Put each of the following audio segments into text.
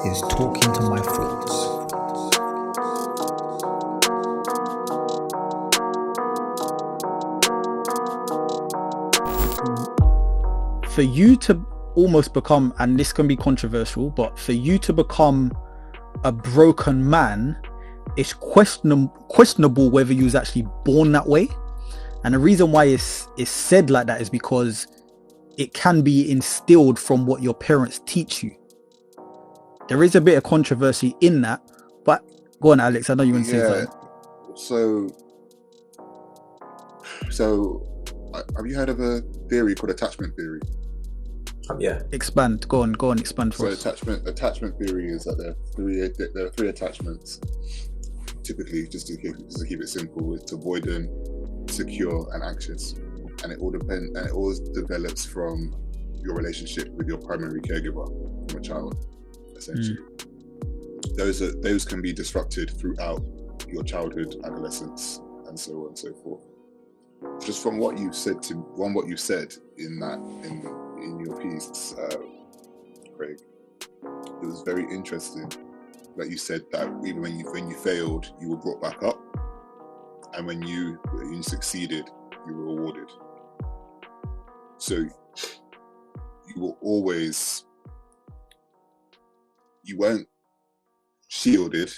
is Talking to My Thoughts. For you to almost become, and this can be controversial, but for you to become a broken man, it's questionable whether you was actually born that way. And the reason why it's said like that is because it can be instilled from what your parents teach you. There is a bit of controversy in that, but go on, Alex. I know you want to say something. So, have you heard of a theory called attachment theory? Yeah. Expand. Go on. Expand for us. So attachment theory is that there are three attachments. Typically, just to keep it simple, it's avoidant, secure, and anxious. And it all develops from your relationship with your primary caregiver from a child, essentially. Those can be disrupted throughout your childhood, adolescence, and so on and so forth. Just from what you said in your piece, Craig, it was very interesting that you said that even when you failed, you were brought back up, and when you succeeded, you were rewarded. So you were always, you weren't shielded,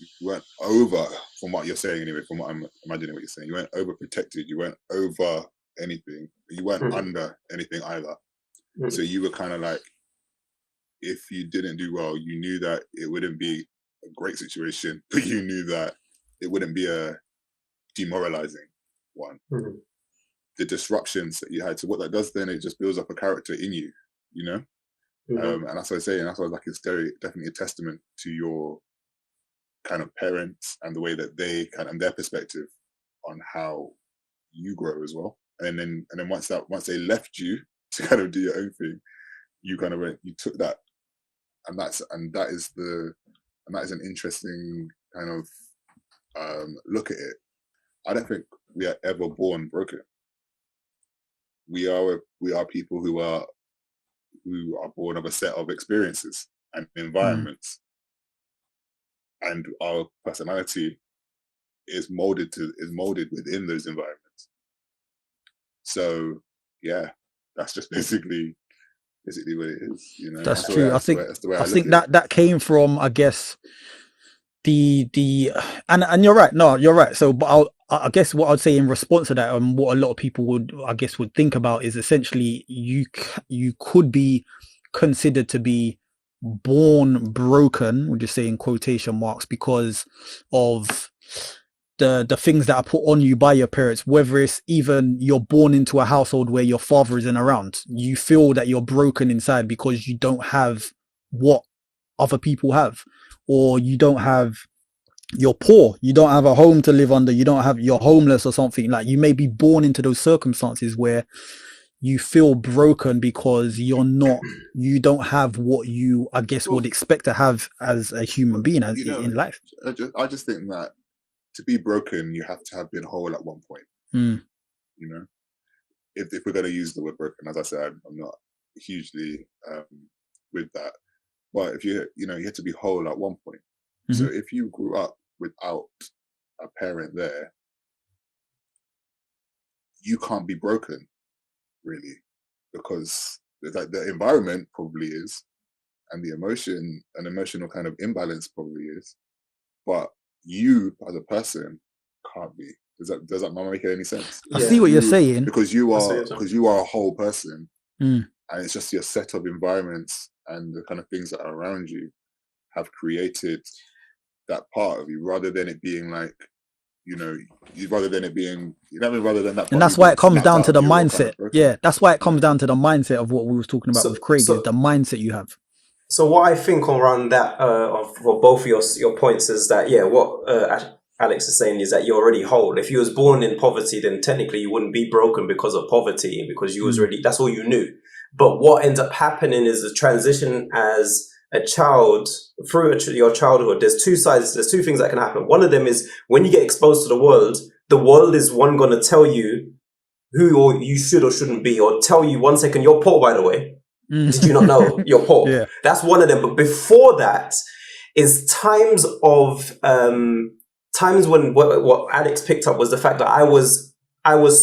you weren't over, from what you're saying anyway, from what I'm imagining what you're saying, you weren't overprotected, you weren't over anything, but you weren't under anything either. So you were kind of like, if you didn't do well, you knew that it wouldn't be a great situation, but you knew that it wouldn't be a demoralizing one. The disruptions that you had, so what that does then, it just builds up a character in you, you know? And that's what I say, and that's why like it's definitely a testament to your kind of parents and the way that they and their perspective on how you grow as well. And then once they left you to kind of do your own thing, you kind of you took that, and that is an interesting kind of look at it. I don't think we are ever born broken. We are people who are born of a set of experiences and environments, and our personality is molded within those environments. So yeah, that's just basically what it is. You know, that's true. I think that came from, I guess, and you're right. No, you're right. So, but I guess what I'd say in response to that, and what a lot of people would think about, is essentially you could be considered to be born broken, we'll just say in quotation marks, because of the things that are put on you by your parents. Whether it's even you're born into a household where your father isn't around, you feel that you're broken inside because you don't have what other people have, or you're poor, you don't have a home to live under, you're homeless or something. Like, you may be born into those circumstances where you feel broken because you don't have what you, I guess, would expect to have as a human being in life. I just think that to be broken, you have to have been whole at one point. You know, if we're going to use the word broken, as I said, I'm not hugely with that. But if you have to be whole at one point. So if you grew up without a parent there, you can't be broken, really, because the environment probably is, and the emotional kind of imbalance probably is, but you as a person can't be. Does that not make any sense? I see what you're saying, because you are a whole person, and it's just your set of environments and the kind of things that are around you have created that part of you, rather than it being like, rather than that. And that's why it comes down to the mindset. That's why it comes down to the mindset of what we was talking about with Craig, is the mindset you have. So what I think around that, for both of your points, is that, what Alex is saying is that you're already whole. If you was born in poverty, then technically you wouldn't be broken because of poverty, because you was already, that's all you knew. But what ends up happening is the transition as a child through your childhood. There's two sides. There's two things that can happen. One of them is when you get exposed to the world is going to tell you who or you should or shouldn't be, or tell you, 1 second, you're poor, by the way. Did you not know you're poor? Yeah. That's one of them. But before that is times of times when what Alex picked up was the fact that I was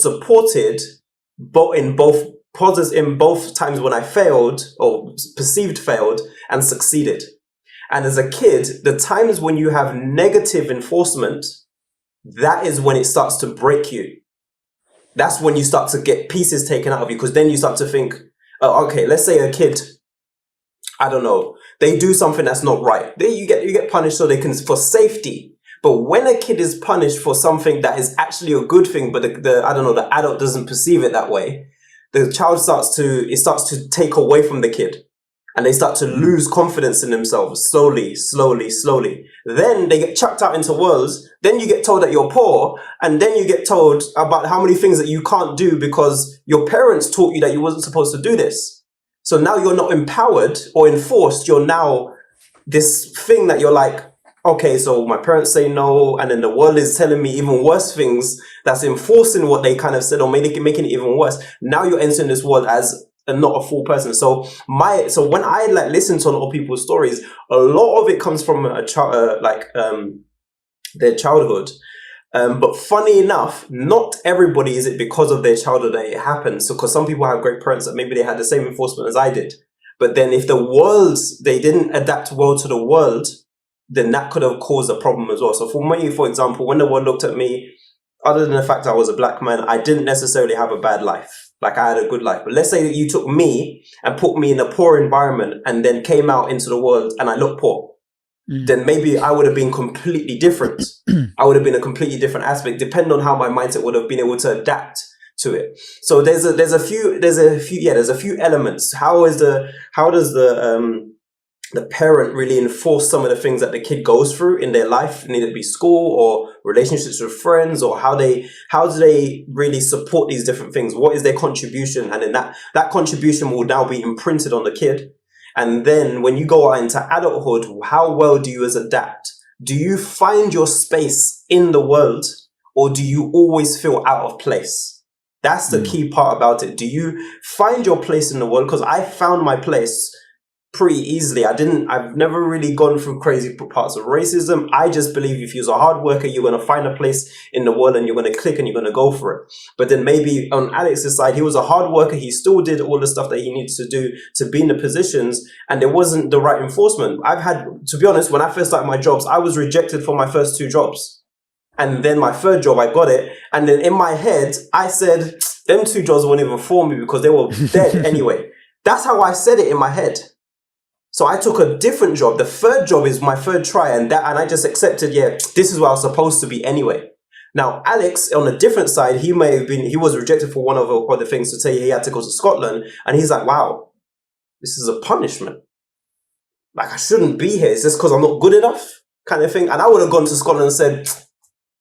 supported, but in both times when I failed or perceived failed and succeeded. And as a kid, the times when you have negative enforcement, that is when it starts to break you. That's when you start to get pieces taken out of you, because then you start to think, oh, okay, let's say a kid, I don't know, they do something that's not right. You get punished so they can, for safety. But when a kid is punished for something that is actually a good thing, but the adult doesn't perceive it that way, the child starts to take away from the kid. And they start to lose confidence in themselves slowly. Then they get chucked out into worlds. Then you get told that you're poor. And then you get told about how many things that you can't do because your parents taught you that you wasn't supposed to do this. So now you're not empowered or enforced. You're now this thing that you're like, okay, so my parents say no. And then the world is telling me even worse things that's enforcing what they kind of said or making it even worse. Now you're entering this world as not a full person. So when I listen to a lot of people's stories, a lot of it comes from a child, their childhood. But funny enough, not everybody is it because of their childhood that it happens. So, because some people have great parents that maybe they had the same enforcement as I did. But then if they didn't adapt well to the world, then that could have caused a problem as well. So for me, for example, when the world looked at me, other than the fact I was a black man, I didn't necessarily have a bad life. Like I had a good life. But let's say that you took me and put me in a poor environment and then came out into the world and I look poor. Then maybe I would have been completely different. I would have been a completely different aspect, depending on how my mindset would have been able to adapt to it. So there's a few elements. How does the parent really enforce some of the things that the kid goes through in their life, need it be school or relationships with friends, or how do they really support these different things? What is their contribution? And then that contribution will now be imprinted on the kid. And then when you go out into adulthood, how well do you adapt? Do you find your space in the world, or do you always feel out of place? That's the key part about it. Do you find your place in the world? Because I found my place pretty easily. I've never really gone through crazy parts of racism. I just believe if you're a hard worker, you're going to find a place in the world and you're going to click and you're going to go for it. But then maybe on Alex's side, he was a hard worker. He still did all the stuff that he needs to do to be in the positions, and there wasn't the right enforcement. To be honest, when I first started my jobs, I was rejected for my first 2 jobs. And then my 3rd job, I got it. And then in my head, I said, them 2 jobs weren't even for me because they were dead anyway. That's how I said it in my head. So I took a different job. The 3rd job is my 3rd try, and I just accepted, this is where I was supposed to be anyway. Now, Alex, on a different side, he was rejected for one of the things to say he had to go to Scotland, and he's like, wow, this is a punishment. Like, I shouldn't be here. Is this because I'm not good enough? Kind of thing. And I would have gone to Scotland and said,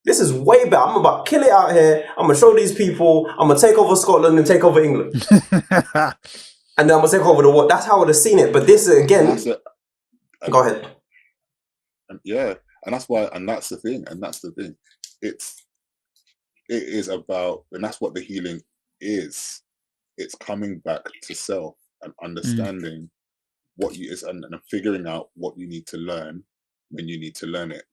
this is way better. I'm about to kill it out here. I'm going to show these people. I'm going to take over Scotland and take over England. And then I'm going to take over the world. That's how I would have seen it. But this, again... Go ahead. Yeah. And that's why... And that's the thing. It is about... And that's what the healing is. It's coming back to self and understanding what you is and figuring out what you need to learn when you need to learn it.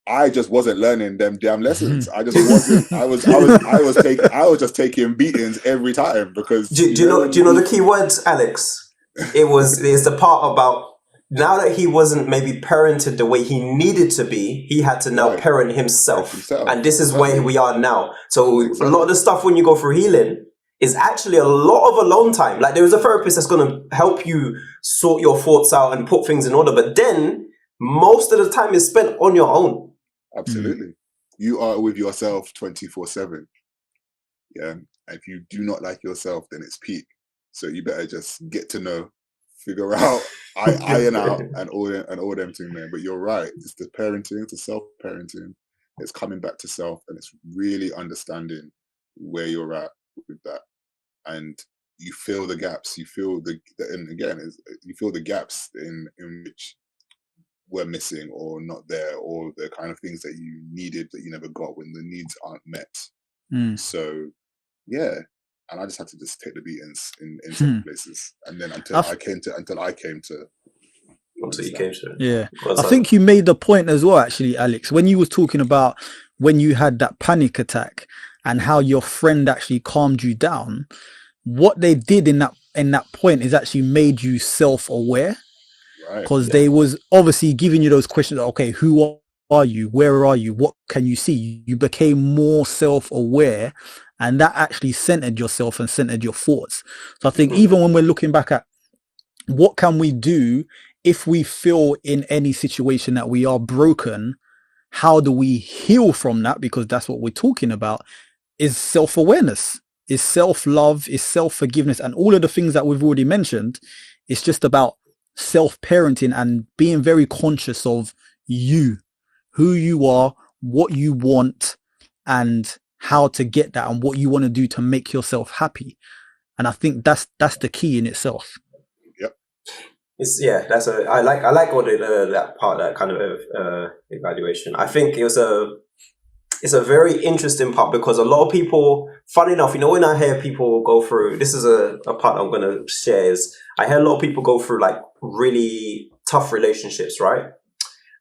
I just wasn't learning them damn lessons. I just wasn't. I was just taking beatings every time because. Do you know the key words, Alex? It's the part about now that he wasn't maybe parented the way he needed to be. He had to now parent himself, and this is where we are now. So a lot of the stuff when you go through healing is actually a lot of alone time. Like there is a therapist that's going to help you sort your thoughts out and put things in order, but then most of the time is spent on your own. Absolutely. You are with yourself 24/7. Yeah. If you do not like yourself, then it's peak. So you better just get to know, figure out, iron out and all them things there. But you're right. It's the parenting, it's the self-parenting. It's coming back to self, and it's really understanding where you're at with that. And you feel the gaps. You feel you feel the gaps in which were missing or not there, or the kind of things that you needed that you never got when the needs aren't met. So yeah, and I just had to just take the beatings in some places, and then until I came to Until you came to it. Yeah. I think you made the point as well, actually, Alex, when you was talking about when you had that panic attack and how your friend actually calmed you down. What they did in that point is actually made you self-aware, because they was obviously giving you those questions. Okay, who are you? Where are you? What can you see? You became more self-aware, and that actually centered yourself and centered your thoughts. So I think even when we're looking back at what can we do if we feel in any situation that we are broken, how do we heal from that? Because that's what we're talking about, is self-awareness, is self-love, is self-forgiveness, and all of the things that we've already mentioned. It's just about self-parenting and being very conscious of you, who you are, what you want, and how to get that, and what you want to do to make yourself happy. And I think that's the key in itself. I like all that part, that kind of evaluation. I think it's a very interesting part, because a lot of people, funny enough, when I hear people go through, this is a part I'm going to share, is I hear a lot of people go through like really tough relationships, right?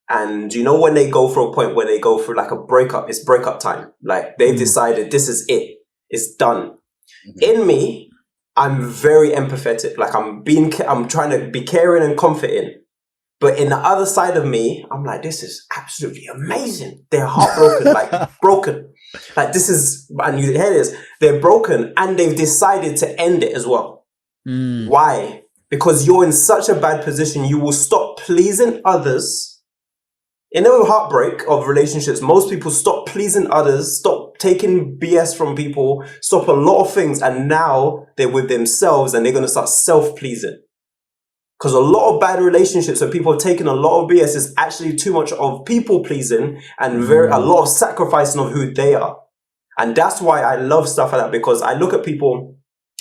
And when they go through a point where they go through like a breakup, it's breakup time. Like they've decided this is it, it's done. In me, I'm very empathetic. Like I'm trying to be caring and comforting. But in the other side of me, I'm like, this is absolutely amazing. They're heartbroken, like broken. Like this is, and you hear this, they're broken and they've decided to end it as well. Why? Because you're in such a bad position, you will stop pleasing others. In a heartbreak of relationships, most people stop pleasing others, stop taking BS from people, stop a lot of things, and now they're with themselves and they're going to start self-pleasing. Because a lot of bad relationships where people have taken a lot of BS is actually too much of people-pleasing and a lot of sacrificing of who they are. And that's why I love stuff like that, because I look at people,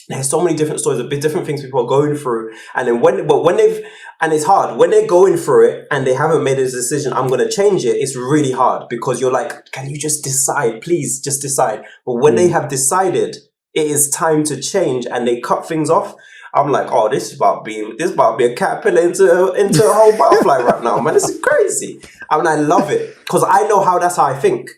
there's so many different stories of different things people are going through. And then and it's hard, when they're going through it and they haven't made a decision, I'm going to change it, it's really hard, because you're like, can you just decide? Please just decide. But when they have decided it is time to change and they cut things off, I'm like, oh, this is about to be a caterpillar into a whole butterfly right now, man. This is crazy. I mean, I love it, because I know that's how I think.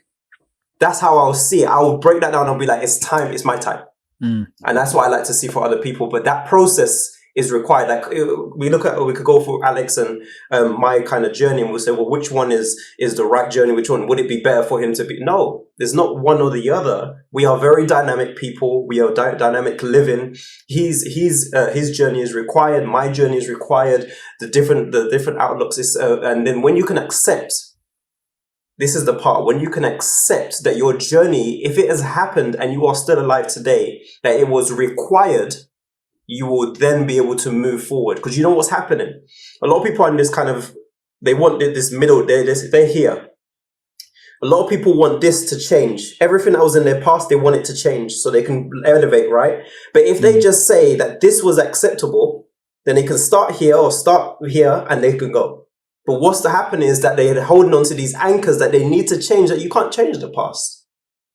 That's how I'll see it. I will break that down and be like, it's time, it's my time. And that's what I like to see for other people. But that process is required. Like we could go for Alex and my kind of journey, and we'll say, well, which one is the right journey? Which one would it be better for him to be? No, there's not one or the other. We are very dynamic people. We are dynamic living. His journey is required. My journey is required. The different outlooks is, and then when you can accept. This is the part, when you can accept that your journey, if it has happened and you are still alive today, that it was required, you will then be able to move forward. Because you know what's happening? A lot of people are in this kind of, they want this middle, they're here. A lot of people want this to change. Everything that was in their past, they want it to change so they can elevate, right? But if they just say that this was acceptable, then they can start here or start here and they can go. But what's to happen is that they're holding on to these anchors that they need to change, that you can't change the past.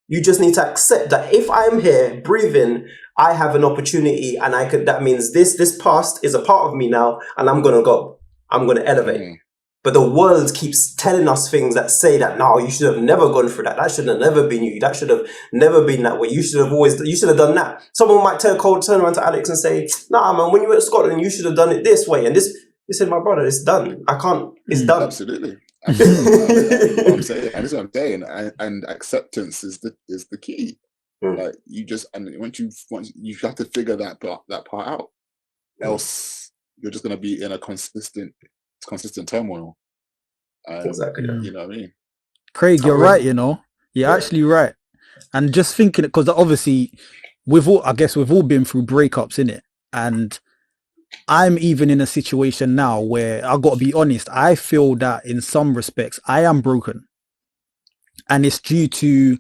You just need to accept that if I'm here breathing, I have an opportunity, and that means this past is a part of me now, and I'm going to go. I'm going to elevate. But the world keeps telling us things that say that, no, you should have never gone through that. That should have never been you. That should have never been that way. You should have done that. Someone might turn around to Alex and say, nah, man, when you were at Scotland, you should have done it this way. And this, he said, my brother, it's done. I can't, it's done. Absolutely. That's what I'm saying. And that's what I'm saying. And acceptance is the key. Like you just, and once you have to figure that part out. Else you're just going to be in a consistent turmoil. Exactly. You know what I mean? Craig, you're right. You're actually right. And just thinking, because obviously we've all been through breakups, innit? And I'm even in a situation now where I got to be honest. I feel that in some respects I am broken, and it's due to,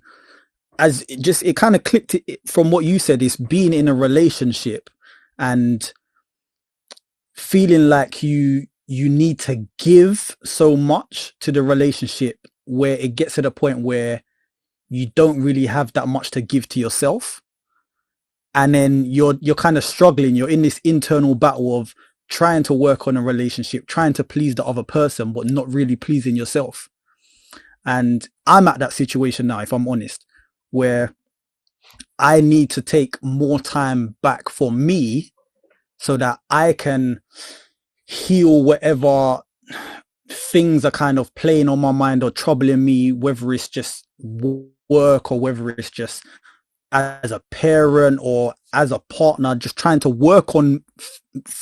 it kind of clicked from what you said, is being in a relationship and feeling like you need to give so much to the relationship where it gets to the point where you don't really have that much to give to yourself. and then you're kind of struggling. You're in this internal battle of trying to work on a relationship, trying to please the other person, but not really pleasing yourself. And I'm at that situation now, if I'm honest, where I need to take more time back for me so that I can heal whatever things are kind of playing on my mind or troubling me, whether it's just work or whether it's just as a parent or as a partner, just trying to work on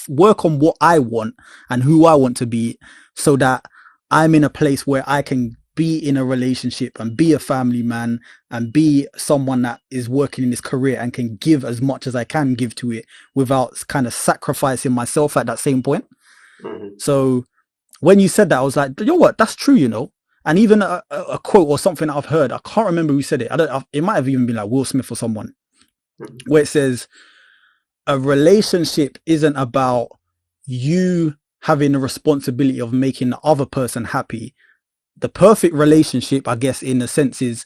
what I want and who I want to be, so that I'm in a place where I can be in a relationship and be a family man and be someone that is working in his career and can give as much as I can give to it without kind of sacrificing myself at that same point. Mm-hmm. So when you said that, I was like, you know what, that's true, you know. And even a quote or something that I've heard, I can't remember who said it. It might have even been like Will Smith or someone, where it says a relationship isn't about you having the responsibility of making the other person happy. The perfect relationship, I guess, in a sense, is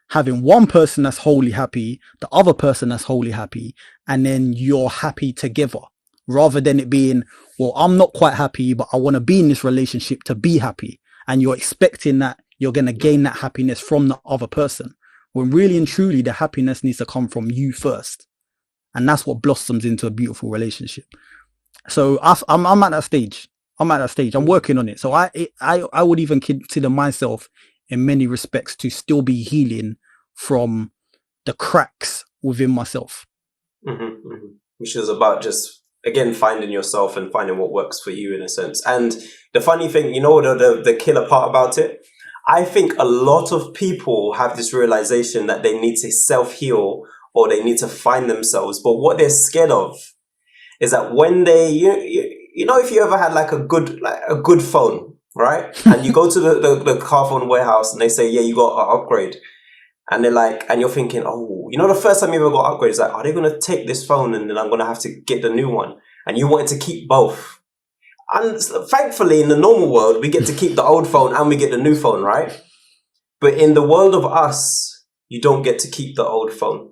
having one person that's wholly happy, the other person that's wholly happy, and then you're happy together, rather than it being, well, I'm not quite happy, but I want to be in this relationship to be happy. And you're expecting that you're going to gain that happiness from the other person, when really and truly the happiness needs to come from you first. And that's what blossoms into a beautiful relationship. So I'm at that stage. I'm working on it. So I would even consider myself in many respects to still be healing from the cracks within myself. Mm-hmm, mm-hmm. Which is about just, again, finding yourself and finding what works for you in a sense. And the funny thing, you know, the killer part about it, I think a lot of people have this realization that they need to self-heal or they need to find themselves. But what they're scared of is that when they, you know, if you ever had like a good phone, right? And you go to the car phone warehouse and they say, yeah, you got an upgrade. And they're like, and you're thinking, oh, you know, the first time you ever got upgraded, it's like, are they going to take this phone and then I'm going to have to get the new one? And you wanted to keep both. And thankfully, in the normal world, we get to keep the old phone and we get the new phone, right? But in the world of us, you don't get to keep the old phone.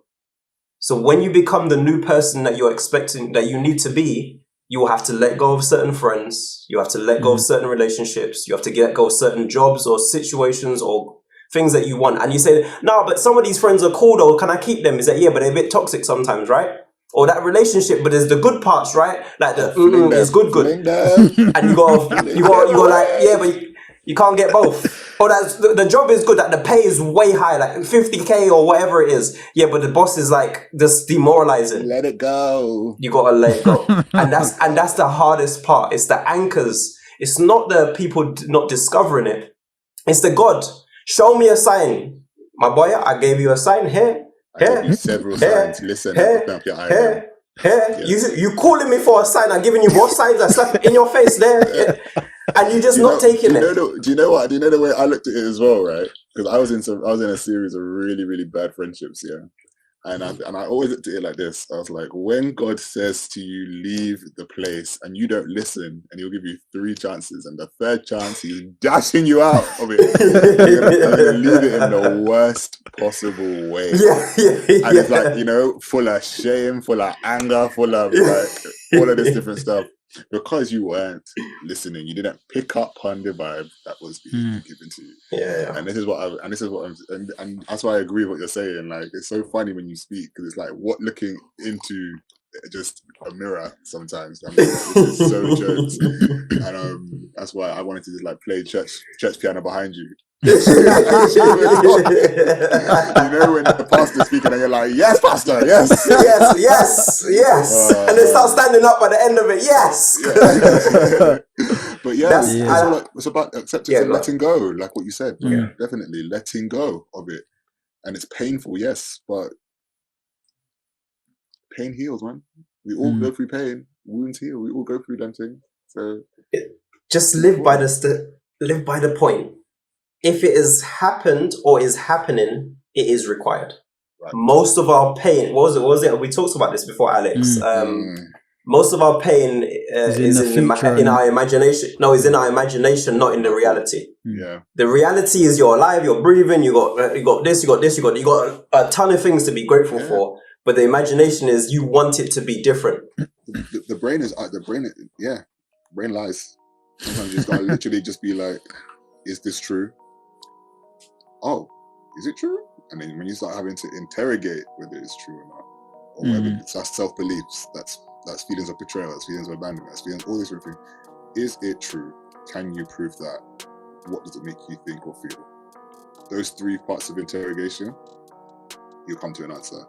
So when you become the new person that you're expecting, that you need to be, you will have to let go of certain friends. You have to let go of certain relationships. You have to let go of certain jobs or situations or things that you want. And you say, no, but some of these friends are cool though. Can I keep them? Is that, yeah, but they're a bit toxic sometimes, right? Or that relationship, but there's the good parts, right? Like the it's good. And you go like, yeah, but you can't get both. Or that's the job is good, that the pay is way high, like 50k or whatever it is. Yeah, but the boss is like just demoralizing. Let it go. You gotta let it go. and that's the hardest part. It's the anchors. It's not the people not discovering it. It's the God. Show me a sign. My boy, I gave you a sign here. I gave you several signs. Listen, open up your eyes. Yes. You calling me for a sign? I'm giving you more signs. I slap in your face there, and you just not taking it. Do you know what? Do you know the way I looked at it as well, right? Because I was in a series of really, really bad friendships, yeah. And I always looked at it like this. I was like, when God says to you, leave the place, and you don't listen, and he'll give you 3 chances, and the third chance, he's dashing you out of it. You're gonna leave it in the worst possible way. And it's like, you know, full of shame, full of anger, full of like all of this different stuff. Because you weren't listening, you didn't pick up on the vibe that was being given to you. Yeah. And this is what and that's why I agree with what you're saying. Like, it's so funny when you speak, because it's like looking into just a mirror sometimes. I mean, this is so jokes. And that's why I wanted to just like play church piano behind you. You know, when the pastor's speaking and you're like, yes, pastor, yes. And they start standing up at the end of it, yes. But yeah, it's about acceptance and letting go, like what you said. Definitely letting go of it. And it's painful, yes, but pain heals, man. We all go through pain. Wounds heal. We all go through them things. So just live by the point. If it has happened or is happening, it is required. Right. Most of our pain, what was it? We talked about this before, Alex. Most of our pain is in our imagination. No, it's in our imagination, not in the reality. Yeah. The reality is you're alive, you're breathing, you got this, you got a ton of things to be grateful for. But the imagination is you want it to be different. The brain is brain lies. Sometimes you just gotta literally just be like, is this true? Oh, is it true? And then when you start having to interrogate whether it's true or not, or whether that's self-beliefs, that's feelings of betrayal, that's feelings of abandonment, that's feelings, all these different things. Is it true? Can you prove that? What does it make you think or feel? Those three parts of interrogation, you'll come to an answer.